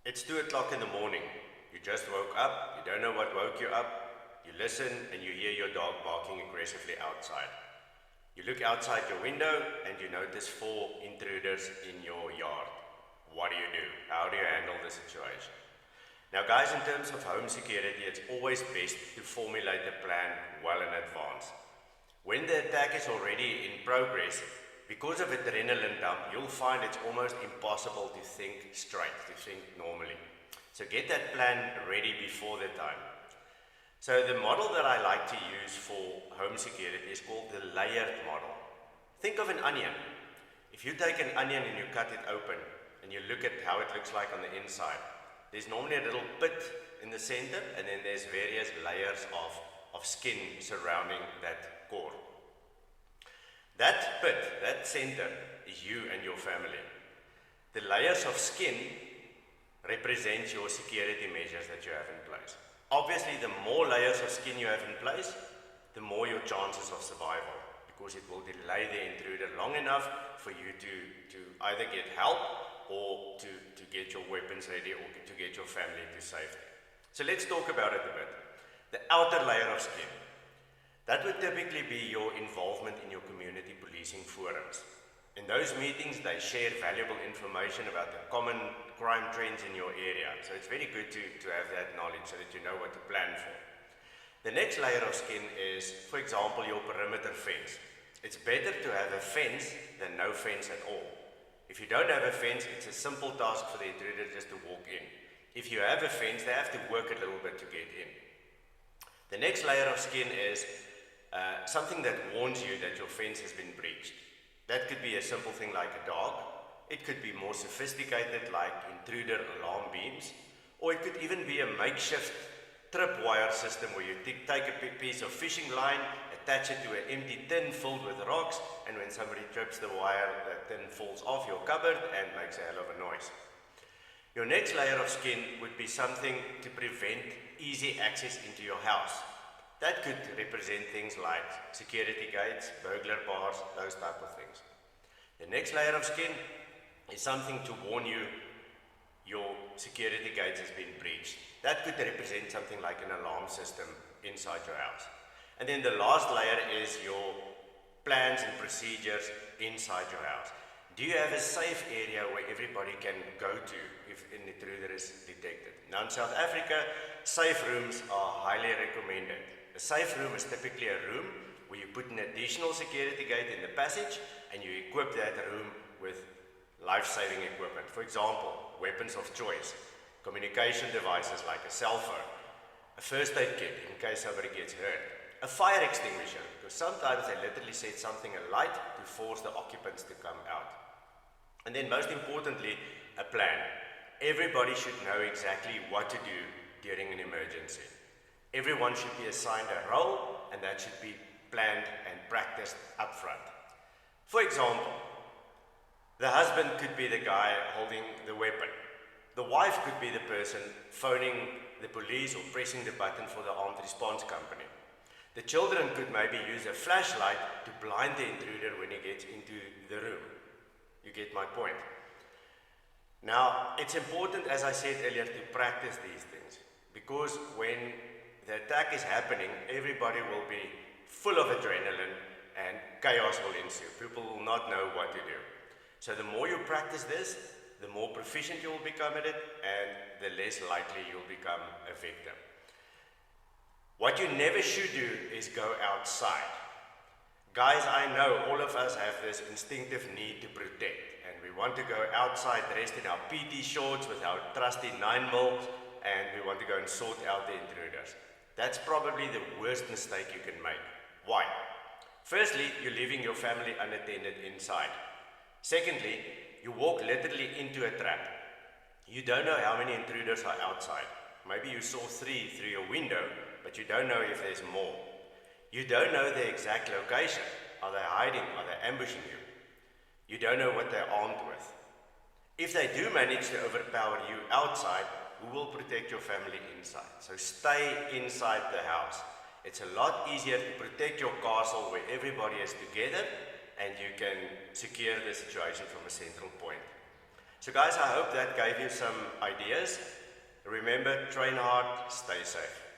It's 2 o'clock in the morning. You just woke up, you don't know what woke you up, you listen and you hear your dog barking aggressively outside. You look outside your window and you notice 4 intruders in your yard. What do? How do you handle the situation? Now guys, in terms of home security, it's always best to formulate a plan well in advance. When the attack is already in progress, because of adrenaline dump, you'll find it's almost impossible to think straight, to think normally. So get that plan ready before the time. So the model that I like to use for home security is called the layered model. Think of an onion. If you take an onion and you cut it open and you look at how it looks like on the inside, there's normally a little pit in the center, and then there's various layers of skin surrounding that core. That pit, that center, is you and your family. The layers of skin represent your security measures that you have in place. Obviously, the more layers of skin you have in place, the more your chances of survival, because it will delay the intruder long enough for you to either get help or to get your weapons ready or to get your family to safety. So let's talk about it a bit. The outer layer of skin. That would typically be your involvement in your community policing forums. In those meetings, they share valuable information about the common crime trends in your area. So it's very good to have that knowledge so that you know what to plan for. The next layer of skin is, for example, your perimeter fence. It's better to have a fence than no fence at all. If you don't have a fence, it's a simple task for the intruder just to walk in. If you have a fence, they have to work a little bit to get in. The next layer of skin is something that warns you that your fence has been breached. That could be a simple thing like a dog. It could be more sophisticated like intruder alarm beams. Or it could even be a makeshift tripwire system where you take a piece of fishing line, attach it to an empty tin filled with rocks, and when somebody trips the wire, that tin falls off your cupboard and makes a hell of a noise. Your next layer of skin would be something to prevent easy access into your house. That could represent things like security gates, burglar bars, those type of things. The next layer of skin is something to warn you your security gates has been breached. That could represent something like an alarm system inside your house. And then the last layer is your plans and procedures inside your house. Do you have a safe area where everybody can go to if an intruder is detected? Now in South Africa, safe rooms are highly recommended. A safe room is typically a room where you put an additional security gate in the passage and you equip that room with life-saving equipment. For example, weapons of choice, communication devices like a cell phone, a first aid kit in case somebody gets hurt, a fire extinguisher, because sometimes they literally set something alight to force the occupants to come out. And then most importantly, a plan. Everybody should know exactly what to do during an emergency. Everyone should be assigned a role, and that should be planned and practiced up front. For example, the husband could be the guy holding the weapon. The wife could be the person phoning the police or pressing the button for the armed response company. The children could maybe use a flashlight to blind the intruder when he gets into the room. You get my point. Now, it's important, as I said earlier, to practice these things, because when the attack is happening, everybody will be full of adrenaline and chaos will ensue. People will not know what to do. So the more you practice this, the more proficient you will become at it, and the less likely you'll become a victim. What you never should do is go outside. Guys, I know all of us have this instinctive need to protect, and we want to go outside dressed in our PT shorts with our trusty 9mm, and we want to go and sort out the intruders. That's probably the worst mistake you can make. Why? Firstly, you're leaving your family unattended inside. Secondly, you walk literally into a trap. You don't know how many intruders are outside. Maybe you saw 3 through your window, but you don't know if there's more. You don't know their exact location. Are they hiding? Are they ambushing you? You don't know what they're armed with. If they do manage to overpower you outside, who will protect your family inside? So stay inside the house. It's a lot easier to protect your castle where everybody is together and you can secure the situation from a central point. So guys, I hope that gave you some ideas. Remember, train hard, stay safe.